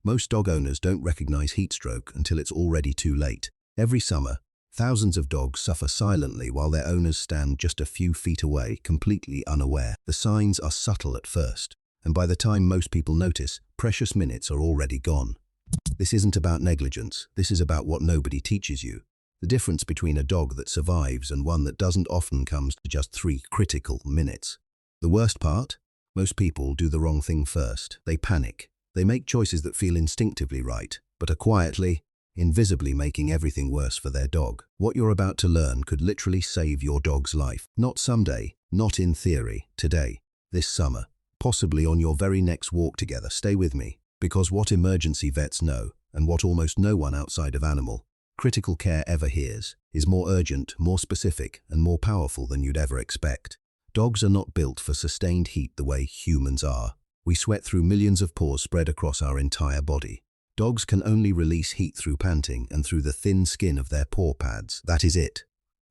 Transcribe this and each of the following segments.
Most dog owners don't recognize heat stroke until it's already too late. Every summer, thousands of dogs suffer silently while their owners stand just a few feet away, completely unaware. The signs are subtle at first, and by the time most people notice, precious minutes are already gone. This isn't about negligence, this is about what nobody teaches you. The difference between a dog that survives and one that doesn't often comes to just 3 critical minutes. The worst part? Most people do the wrong thing first. They panic. They make choices that feel instinctively right, but are quietly, invisibly making everything worse for their dog. What you're about to learn could literally save your dog's life. Not someday, not in theory, today, this summer, possibly on your very next walk together. Stay with me, because what emergency vets know, and what almost no one outside of animal critical care ever hears, is more urgent, more specific, and more powerful than you'd ever expect. Dogs are not built for sustained heat the way humans are. We sweat through millions of pores spread across our entire body. Dogs can only release heat through panting and through the thin skin of their paw pads. That is it.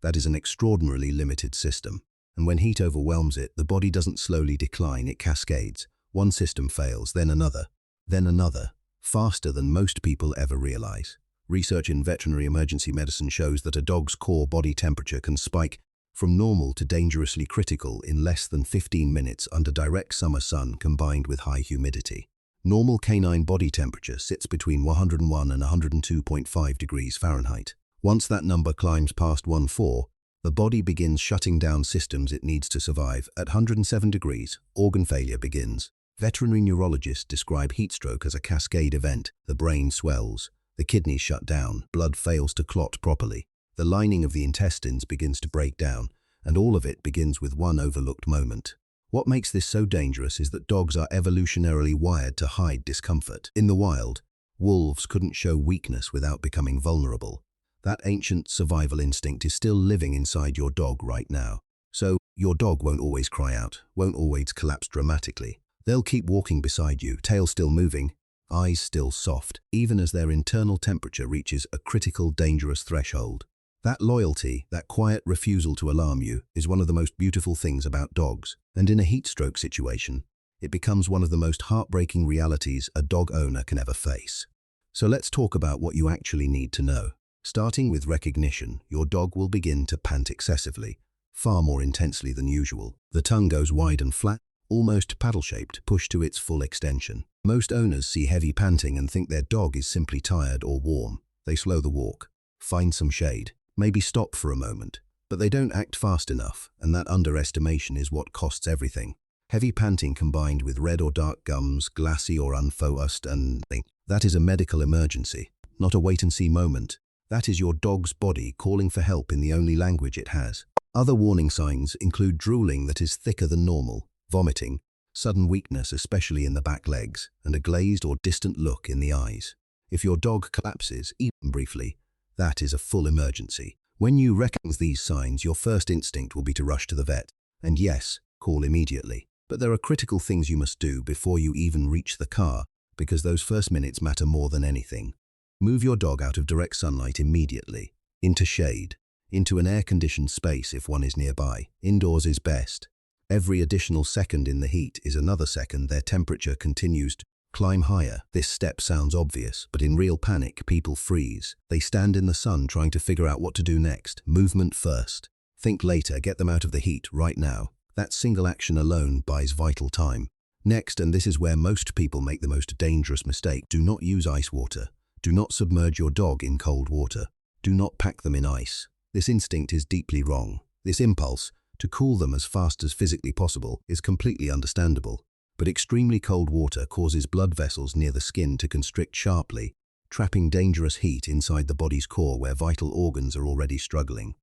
That is an extraordinarily limited system. And when heat overwhelms it, the body doesn't slowly decline, it cascades. One system fails, then another, faster than most people ever realize. Research in veterinary emergency medicine shows that a dog's core body temperature can spike from normal to dangerously critical in less than 15 minutes under direct summer sun combined with high humidity. Normal canine body temperature sits between 101 and 102.5 degrees Fahrenheit. Once that number climbs past 104, the body begins shutting down systems it needs to survive. At 107 degrees, organ failure begins. Veterinary neurologists describe heat stroke as a cascade event. The brain swells, the kidneys shut down, blood fails to clot properly. The lining of the intestines begins to break down, and all of it begins with one overlooked moment. What makes this so dangerous is that dogs are evolutionarily wired to hide discomfort. In the wild, wolves couldn't show weakness without becoming vulnerable. That ancient survival instinct is still living inside your dog right now. So, your dog won't always cry out, won't always collapse dramatically. They'll keep walking beside you, tail still moving, eyes still soft, even as their internal temperature reaches a critical, dangerous threshold. That loyalty, that quiet refusal to alarm you, is one of the most beautiful things about dogs. And in a heat stroke situation, it becomes one of the most heartbreaking realities a dog owner can ever face. So let's talk about what you actually need to know. Starting with recognition, your dog will begin to pant excessively, far more intensely than usual. The tongue goes wide and flat, almost paddle-shaped, pushed to its full extension. Most owners see heavy panting and think their dog is simply tired or warm. They slow the walk, find some shade, maybe stop for a moment, but they don't act fast enough, and that underestimation is what costs everything. Heavy panting combined with red or dark gums, glassy or unfocused, and that is a medical emergency, not a wait-and-see moment. That is your dog's body calling for help in the only language it has. Other warning signs include drooling that is thicker than normal, vomiting, sudden weakness especially in the back legs, and a glazed or distant look in the eyes. If your dog collapses, even briefly, that is a full emergency. When you recognize these signs, your first instinct will be to rush to the vet. And yes, call immediately. But there are critical things you must do before you even reach the car, because those first minutes matter more than anything. Move your dog out of direct sunlight immediately, into shade, into an air-conditioned space if one is nearby. Indoors is best. Every additional second in the heat is another second their temperature continues to climb higher. This step sounds obvious, but in real panic, people freeze. They stand in the sun trying to figure out what to do next. Movement first. Think later, get them out of the heat right now. That single action alone buys vital time. Next, and this is where most people make the most dangerous mistake, do not use ice water. Do not submerge your dog in cold water. Do not pack them in ice. This instinct is deeply wrong. This impulse, to cool them as fast as physically possible, is completely understandable. But extremely cold water causes blood vessels near the skin to constrict sharply, trapping dangerous heat inside the body's core where vital organs are already struggling.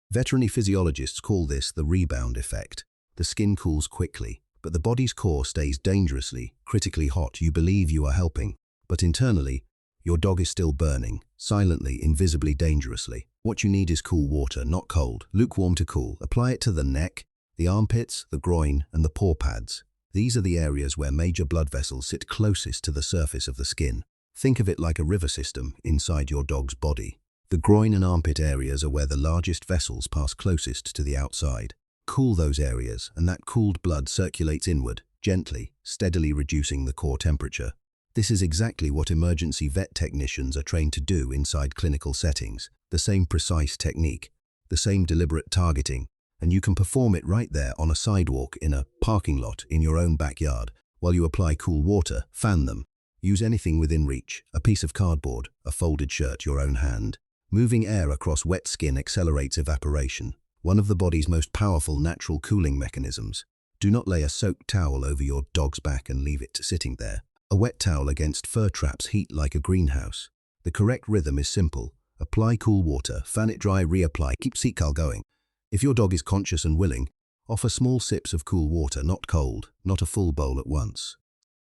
Veterinary physiologists call this the rebound effect. The skin cools quickly, but the body's core stays dangerously, critically hot. You believe you are helping, but internally, your dog is still burning, silently, invisibly, dangerously. What you need is cool water, not cold. Lukewarm to cool. Apply it to the neck, the armpits, the groin, and the paw pads. These are the areas where major blood vessels sit closest to the surface of the skin. Think of it like a river system inside your dog's body. The groin and armpit areas are where the largest vessels pass closest to the outside. Cool those areas, and that cooled blood circulates inward, gently, steadily reducing the core temperature. This is exactly what emergency vet technicians are trained to do inside clinical settings. The same precise technique, the same deliberate targeting, and you can perform it right there on a sidewalk, in a parking lot, in your own backyard. While you apply cool water, fan them. Use anything within reach, a piece of cardboard, a folded shirt, your own hand. Moving air across wet skin accelerates evaporation, one of the body's most powerful natural cooling mechanisms. Do not lay a soaked towel over your dog's back and leave it sitting there. A wet towel against fur traps heat like a greenhouse. The correct rhythm is simple. Apply cool water, fan it dry, reapply, keep cycle going. If your dog is conscious and willing, offer small sips of cool water, not cold, not a full bowl at once.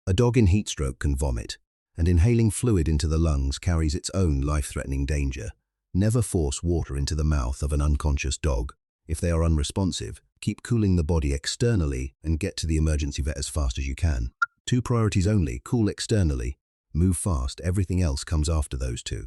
A dog in heat stroke can vomit, and inhaling fluid into the lungs carries its own life-threatening danger. Never force water into the mouth of an unconscious dog. If they are unresponsive, keep cooling the body externally and get to the emergency vet as fast as you can. 2 priorities only: cool externally, move fast, everything else comes after those 2.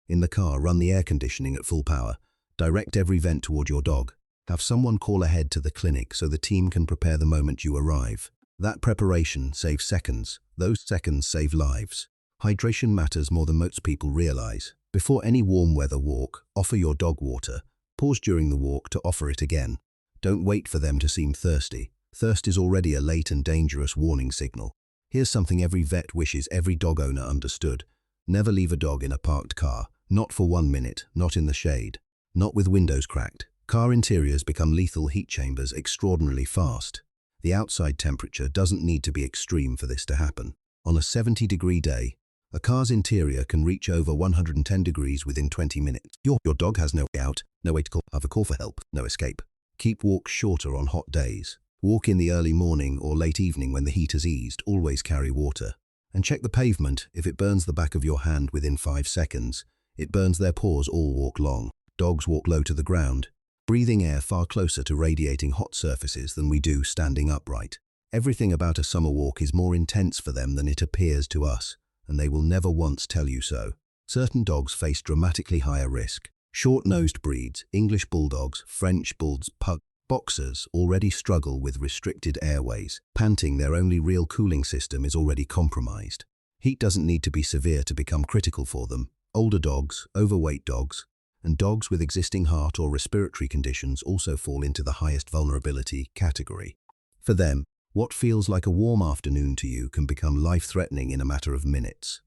In the car, run the air conditioning at full power. Direct every vent toward your dog. Have someone call ahead to the clinic so the team can prepare the moment you arrive. That preparation saves seconds. Those seconds save lives. Hydration matters more than most people realize. Before any warm weather walk, offer your dog water. Pause during the walk to offer it again. Don't wait for them to seem thirsty. Thirst is already a late and dangerous warning signal. Here's something every vet wishes every dog owner understood. Never leave a dog in a parked car. Not for 1 minute, not in the shade, not with windows cracked. Car interiors become lethal heat chambers extraordinarily fast. The outside temperature doesn't need to be extreme for this to happen. On a 70-degree day, a car's interior can reach over 110 degrees within 20 minutes. Your dog has no way out, no way to call, have a call for help, no escape. Keep walks shorter on hot days. Walk in the early morning or late evening when the heat has eased. Always carry water. And check the pavement. If it burns the back of your hand within 5 seconds, it burns their paws all walk long. Dogs walk low to the ground, breathing air far closer to radiating hot surfaces than we do standing upright. Everything about a summer walk is more intense for them than it appears to us, and they will never once tell you so. Certain dogs face dramatically higher risk. Short-nosed breeds, English bulldogs, French bulls, pug, boxers already struggle with restricted airways. Panting, their only real cooling system, is already compromised. Heat doesn't need to be severe to become critical for them. Older dogs, overweight dogs, and dogs with existing heart or respiratory conditions also fall into the highest vulnerability category. For them, what feels like a warm afternoon to you can become life-threatening in a matter of minutes.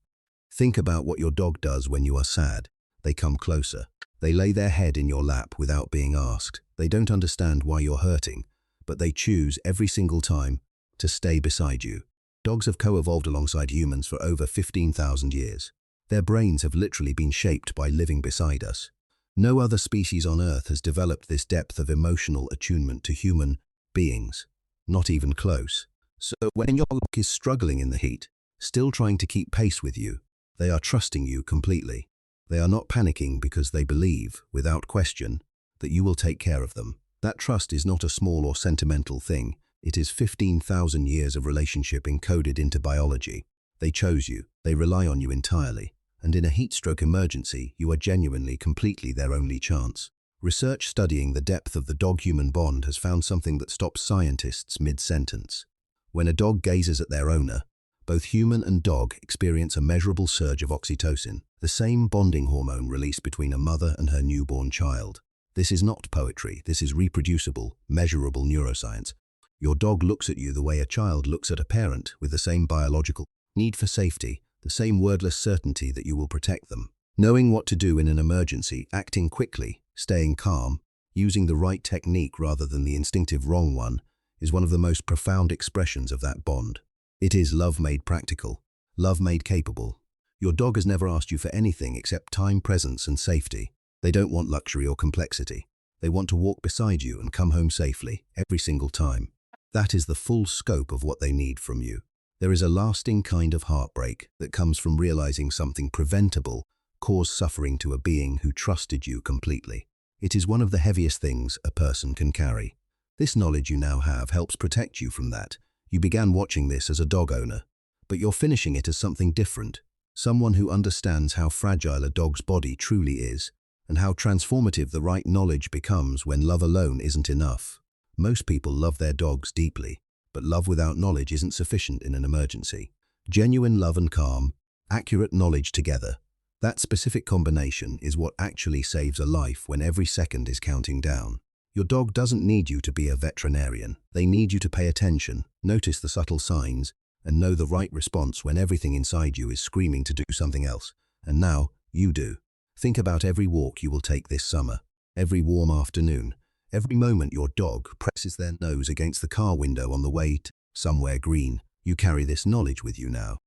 Think about what your dog does when you are sad. They come closer. They lay their head in your lap without being asked. They don't understand why you're hurting, but they choose every single time to stay beside you. Dogs have co-evolved alongside humans for over 15,000 years. Their brains have literally been shaped by living beside us. No other species on Earth has developed this depth of emotional attunement to human beings. Not even close. So when your dog is struggling in the heat, still trying to keep pace with you, they are trusting you completely. They are not panicking because they believe, without question, that you will take care of them. That trust is not a small or sentimental thing. It is 15,000 years of relationship encoded into biology. They chose you. They rely on you entirely. And in a heat stroke emergency, you are genuinely, completely their only chance. Research studying the depth of the dog-human bond has found something that stops scientists mid-sentence. When a dog gazes at their owner, both human and dog experience a measurable surge of oxytocin, the same bonding hormone released between a mother and her newborn child. This is not poetry. This is reproducible, measurable neuroscience. Your dog looks at you the way a child looks at a parent, with the same biological need for safety, the same wordless certainty that you will protect them. Knowing what to do in an emergency, acting quickly, staying calm, using the right technique rather than the instinctive wrong one, is one of the most profound expressions of that bond. It is love made practical, love made capable. Your dog has never asked you for anything except time, presence, and safety. They don't want luxury or complexity. They want to walk beside you and come home safely, every single time. That is the full scope of what they need from you. There is a lasting kind of heartbreak that comes from realizing something preventable caused suffering to a being who trusted you completely. It is one of the heaviest things a person can carry. This knowledge you now have helps protect you from that. You began watching this as a dog owner, but you're finishing it as something different. Someone who understands how fragile a dog's body truly is, and how transformative the right knowledge becomes when love alone isn't enough. Most people love their dogs deeply, but love without knowledge isn't sufficient in an emergency. Genuine love and calm, accurate knowledge together. That specific combination is what actually saves a life when every second is counting down. Your dog doesn't need you to be a veterinarian. They need you to pay attention, notice the subtle signs, and know the right response when everything inside you is screaming to do something else. And now, you do. Think about every walk you will take this summer, every warm afternoon, every moment your dog presses their nose against the car window on the way to somewhere green. You carry this knowledge with you now.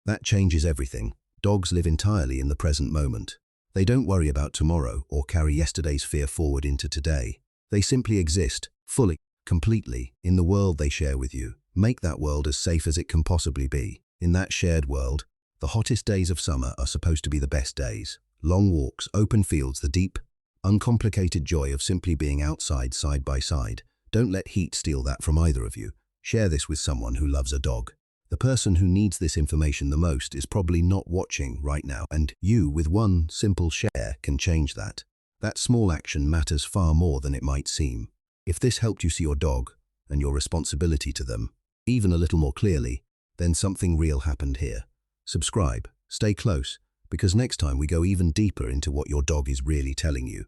That changes everything. Dogs live entirely in the present moment. They don't worry about tomorrow or carry yesterday's fear forward into today. They simply exist, fully, completely, in the world they share with you. Make that world as safe as it can possibly be. In that shared world, the hottest days of summer are supposed to be the best days. Long walks, open fields, the deep, uncomplicated joy of simply being outside side by side. Don't let heat steal that from either of you. Share this with someone who loves a dog. The person who needs this information the most is probably not watching right now, and you, with one simple share, can change that. That small action matters far more than it might seem. If this helped you see your dog and your responsibility to them even a little more clearly, then something real happened here. Subscribe, stay close, because next time we go even deeper into what your dog is really telling you.